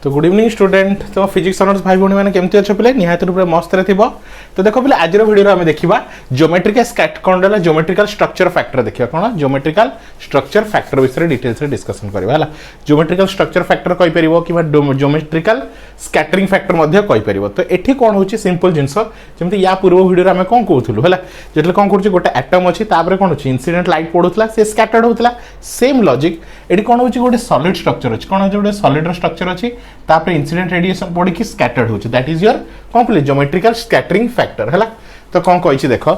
तो good evening student तो physics honours भाई भौणी मैंने केमती अच्छे पे निहाती रूप मस्त रे थिबो। तो देखो पे आज वीडियो आम देखा ज्योमेट्रिकल कौन ज्योमेट्रिकल स्ट्रक्चर फैक्टर देखा कौन ज्योमेट्रिकल स्ट्रक्चर फैक्टर विषय डिटेल्स रे डिस्कशन करबा हला। ज्योमेट्रिकल स्ट्रक्चर फैक्टर कहि परिबो कि ज्योमेट्रिकल स्कैटरिंग फैक्टर मध्य कहि परिबो। तो एठी कोन होची सिंपल जिंस जेमति या पूर्व वीडियो रे हम कोन कहउथुलु हला जेतले कोन करछि गोटे एटम अछि तापर कोन होछि इंसिडेंट लाइट पडुतला से स्कैटर्ड होतला सेम लॉजिक एठी कोन होछि गोटे सॉलिड स्ट्रक्चर अछि कोन होछि गोटे सॉलिड स्ट्रक्चर अछि तापर इंसिडेंट रेडिएशन पड़ी कि स्कैटर्ड होछि that is your complete geometrical scattering factor हला। तो कोन कहिछि देखो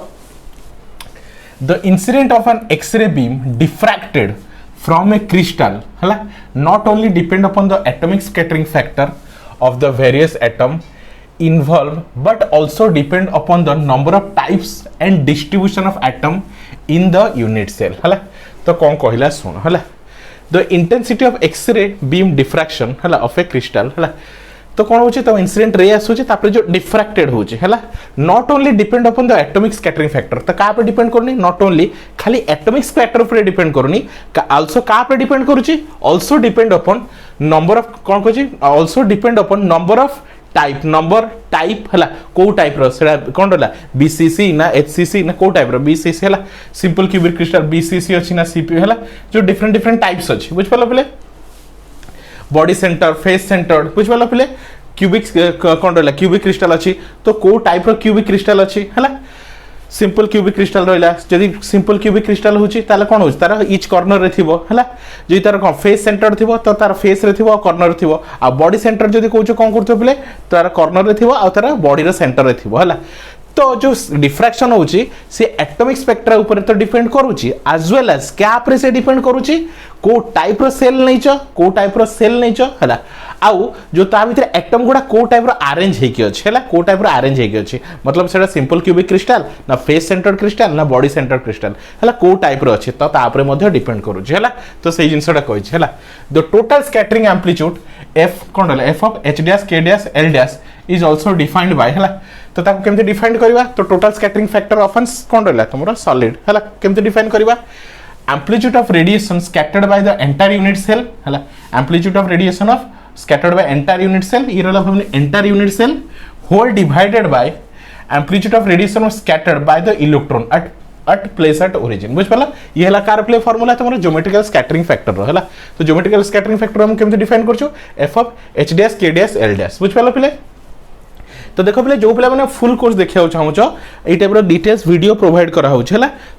the incident of an X-ray beam diffracted from a crystal hala not only depend upon the atomic scattering factor of the various atom involved but also depend upon the number of types and distribution of atom in the unit cell hala। तो कौन कहला सुन हाला the intensity of x-ray beam diffraction hala of a crystal hala। तो कौन होची तो incident ray आसुची तापर जो डिफ्रैक्टेड होची हला not only depend upon the atomic scattering factor तो का पे डिपेंड करनी नॉट ओनली खाली एटॉमिक स्कैटर पर डिपेंड करनी आल्सो का पे डिपेंड करूची also depend upon number of कौन कहची also depend upon number of number type हला को टाइप रो सेडा कोन रहला बीसीसी ना एचसीसी ना को टाइप रो बीसीसी हला सिंपल क्यूबिक क्रिस्टल बीसीसी अछि ना सीपी हला जो डिफरेंट टाइप्स अछि बुझ पालो पले बॉडी सेंटर फेस सेंटर बुझ पालो पले क्यूबिक कोन रहला क्यूबिक क्रिस्टल अछि तो को टाइप रो क्यूबिक क्रिस्टल अछि हला सिंपल क्यूबिक क्रिस्टल रहला जदी सिंपल क्यूबिक क्रिस्टल होची ताले कोन होची तार ईच कॉर्नर रे थिबो हला जदी तार कोन फेस सेंटर थिबो तो तार फेस रे थिबो कॉर्नर रे थिबो आ बॉडी सेंटर जदी कहउछ कोन करथो पले तार कॉर्नर रे थिबो आ तार बॉडी रे सेंटर रे थिबो हला। तो जो डिफ्रैक्शन होची से एटॉमिक स्पेक्ट्रा ऊपर तो डिपेंड करूची एज वेल एज क्या ऊपर से डिपेंड करूची को टाइप रो सेल नैचो को टाइप रो सेल नैचो हला आउ जो ता भीतर एटम गुडा को टाइप रो अरेंज हेकी अछि हला को टाइप रो अरेंज हेकी अछि मतलब सेटा सिंपल क्यूबिक क्रिस्टल ना फेस सेंटर्ड क्रिस्टल ना बॉडी सेंटर्ड क्रिस्टल हला को टाइप रो अछि तो ता ऊपर मध्ये डिपेंड करूची हला। तो सेही जिंसटा कहिछि हला the total scattering amplitude F कोन रहला F of H dash K dash L dash is also defined by हला। तो ताको केमते डिफाइन करबा तो total scattering factor of an कोन रहला तमरो सॉलिड हला केमते डिफाइन करबा amplitude of radiation scattered by the entire unit cell हला amplitude of radiation of scattered by entire unit cell ये रहला हमने entire unit cell whole divided by amplitude of radiation of scattered by the electron at place at origin बुझ पाला ये हला कार प्ले फार्मूला तमरो ज्योमेट्रिकल स्कैटरिंग फैक्टर हला। तो ज्योमेट्रिकल स्कैटरिंग फैक्टर हम केमते डिफाइन करछु f of h dash k dash l dash बुझ पाला पिले। तो देखो पे जो पे मैंने फुल कोर्स देखा चाहूच ये टाइप डिटेल्स वीडियो प्रोवाइड करा है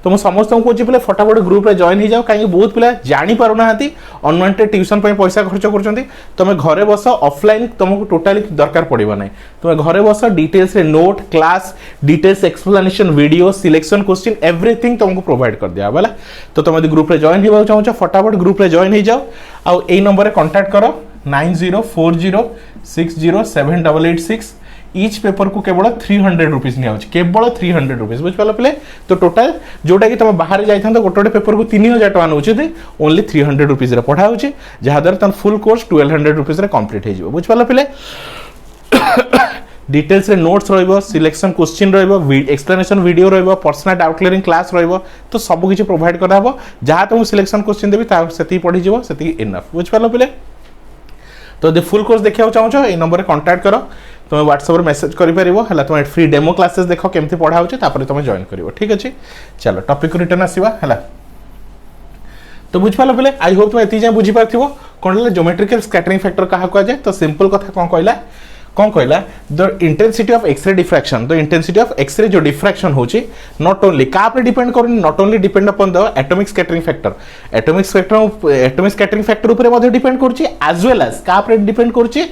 तो मुझे समस्त को कहूँ फटाफट ग्रुप रे जॉइन हो जाओ कहीं बहुत पिला जानी पार ना अनवांटेड ट्यूशन पैसा खर्च कर तुम घरे बस ऑफलाइन तुमको टोटाली दरकार पड़ो ना तुम घरे बस डिटेल्स रे note class details explanation video selection question everything तुमको प्रोवाइड कर दिया वाला। तो तुम ग्रुप रे जॉइन हो चाहूच फटाफट ग्रुप रे जॉइन हो जाओ आउ ए नंबर कांटेक्ट करो 9040607886 ईच पेपर को केवल 300 रुपीज निया केवल 300 रुपीज बुझ पाल पे। तो टोटाल जोटा कि तुम बाहर जाइथा तो गोटे पेपर को 3000 टका नौ ओनली 300 रुपीज पढ़ा हो जहाँ द्वारा तुम फुल कोर्स 1200 रुपीज कंप्लीट हो बुझ पाल पे। डिटेल्स रे नोट्स रहिबो सिलेक्शन क्वेश्चन रहिबो एक्सप्लेनेशन वीडियो रहिबो पर्सनल डाउट क्लियरिंग क्लास रहिबो तो सब किछि प्रोवाइड करा हबो जहाँ तुम सिलेक्शन क्वेश्चन देबी ता सेति पढ़ी जिवो सेति इनफ बुझ पाल पे। तो दे फुल कोर्स देखा चाहूँ ये नंबर कांटेक्ट करो तुम व्हाट्सएप मेसेज कर तुम फ्री डेमो क्लासेस देख केमती पढ़ा होता तुम जॉइन कर ठीक अच्छे। चलो टॉपिक को रिटर्न आसवा है तो बुझ पाल पे आई होप तुम ये बुझी पार कौन ज्योमेट्रिकल स्कैटरिंग फैक्टर क्या कहुए तो सिंपल कथा कौन कहला the intensity of X-ray diffraction the intensity of X-ray जो डिफ्रैक्शन होची नॉट ओनली का पे डिपेंड करनी not only depend upon the atomic scattering factor atomic scattering factor ऊपर मध्ये डिपेंड करची एज वेल एज का पे डिपेंड करची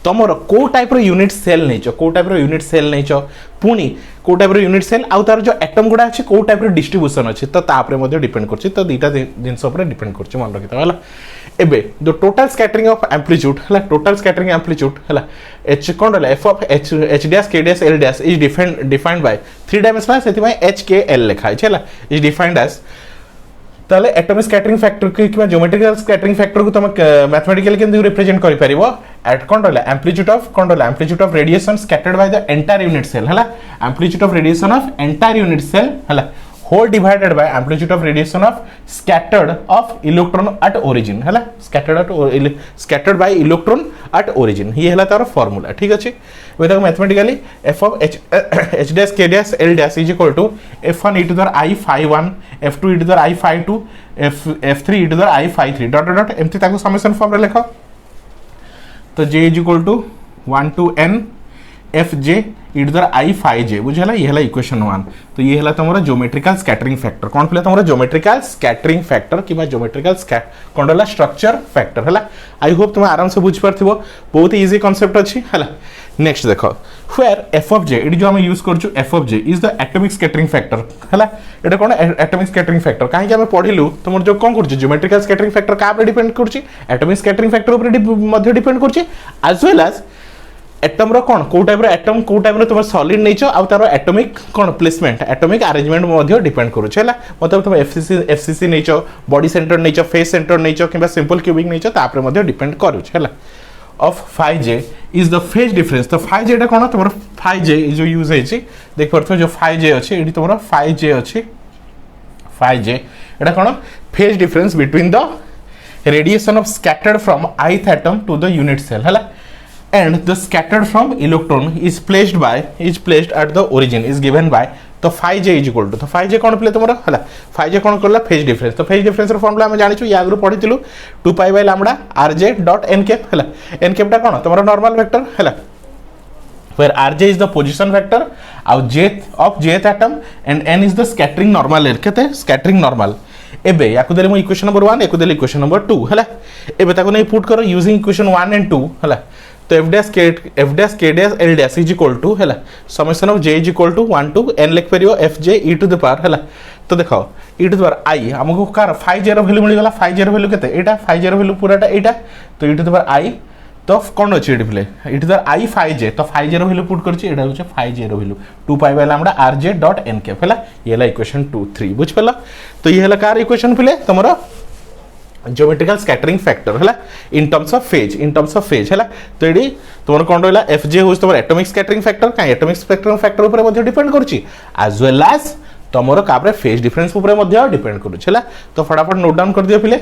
तमरो को टाइप रो यूनिट सेल नैचो को टाइप रो यूनिट सेल नैचो पुनी को टाइप रो यूनिट सेल आउ तार जो एटम गुडा अछि को टाइप रो डिस्ट्रीब्यूशन अछि तो ता ऊपर मध्ये डिपेंड करची तो दीटा जिंस ऊपर डिपेंड करची मन रखिता हला। एबे the total scattering of amplitude हला टोटल स्कैटरिंग एम्पलीट्यूड हला h कोन रहला f of h dash k dash l dash is defined by 3 dimensional सेति बाय h k l लिखा है हला इज डिफाइंड एज ताले एटॉमिक स्कैटरिंग फैक्टर के किबा geometrical scattering factor को तुम मैथमेटिकली केमि रिप्रेजेंट करि परिबो एट कोन रहला amplitude of radiation scattered by the entire unit cell हला amplitude of radiation of entire unit cell हला whole divided by amplitude of radiation of scattered of electron at origin है scattered by electron at origin ये है तार formula ठीक अच्छे वे तक mathematically f of h dash k dash l dash is equal to f1 e to the I phi 1 f2 e to the I phi 2 f3 e to the I phi 3 dot dot एमती ताको summation form रे लिखो तो j is equal to 1 to n F J E to the I phi J बुझेला ये है equation 1 तो ये है तुम ज्योमेट्रिकल स्कैटरिंग फैक्टर कौन पे तुम ज्योमेट्रिकल स्कैटरिंग फैक्टर कि ज्योमेट्रिकल कौन रहा स्ट्रक्चर फैक्टर है आई होप तुम आराम से बुझ पार बहुत इजी कॉन्सेप्ट अच्छी है नेक्स्ट देख व्हेयर एफ ऑफ जे जो हम यूज करछु F of J is the atomic scattering factor है एटा कौन एटॉमिक स्कैटरिंग फैक्टर कहीं आम पढ़िलु तुम जो कौन कर ज्योमेट्रिकल स्कैटरिंग फैक्टर क्या डिपेंड कर एटॉमिक स्कैटरिंग फैक्टर ऊपर डिपेंड कर एज वेल एज एटम रो कौन को टाइप रो एटम को टाइप रो तुम सॉलिड नेचर आ तार एटॉमिक कौन प्लेसमेंट एटॉमिक अरेंजमेंट मध्ये डिपेंड करू छला मतलब तुम FCC nature body centre nature face centre nature किबा सिंपल क्यूबिक नेचर तापर मध्ये डिपेंड करू छला of phi J is the phase difference तो फाइ जे टा कौन तुम फाइ जे जो यूज है देख पारथो जो फाइ जे अछि एडी तुम फाइ जे अछि फाइ जे एटा कौन phase difference between the radiation of scattered from ith atom to the unit cell है and the scattered from electron is placed at the origin is given by तो phi j is equal to तो phi j कौन play तुमरा हला phi j कौन करला phase difference तो phase difference रो formula हम जानिछु या आगु पढितिलु 2 pi by lambda rj dot n cap हला n cap टा कौन तुमरा नॉर्मल वेक्टर हला where rj is the position vector और j of jth atom and n is the scattering normal केते scattering normal एबे याकु देले मो इक्वेशन नंबर 1 याकु देले इक्वेशन नंबर 2 हला एबे ताको नै पुट करो यूजिंग इक्वेशन 1 एंड 2 हला तो f dash k dash l dash is equal to है summation of j is equal to 1 to n लिख परियो f j e to the power है तो देखो e to the power i हमको car phi j row value मिल गला phi j row value केते एटा phi j row value पूराटा एटा तो e to the power i तो कौन अछि एडी प्ले e to the i phi j तो phi j row value put करछि एटा होचे phi j row value 2 pi by lambda rj dot n cap है ये ला इक्वेशन 2 3 बुझ पला तो ये है कार इक्वेशन प्ले तमरो ज्योमेट्रिकल स्कैटरिंग फैक्टर है इन टर्म्स ऑफ फेज है तो ये तुम कौन रहा एफ जे हूँ तुम एटॉमिक स्कैटरिंग फैक्टर कहीं एटॉमिक स्कैटरिंग फैक्टर ऊपर डिपेंड करुच्ची एज वेल एज तुम फेज डिफरेंस ऊपर डिपेंड करुच्ची तो फटाफट नोट डाउन कर दियो पिले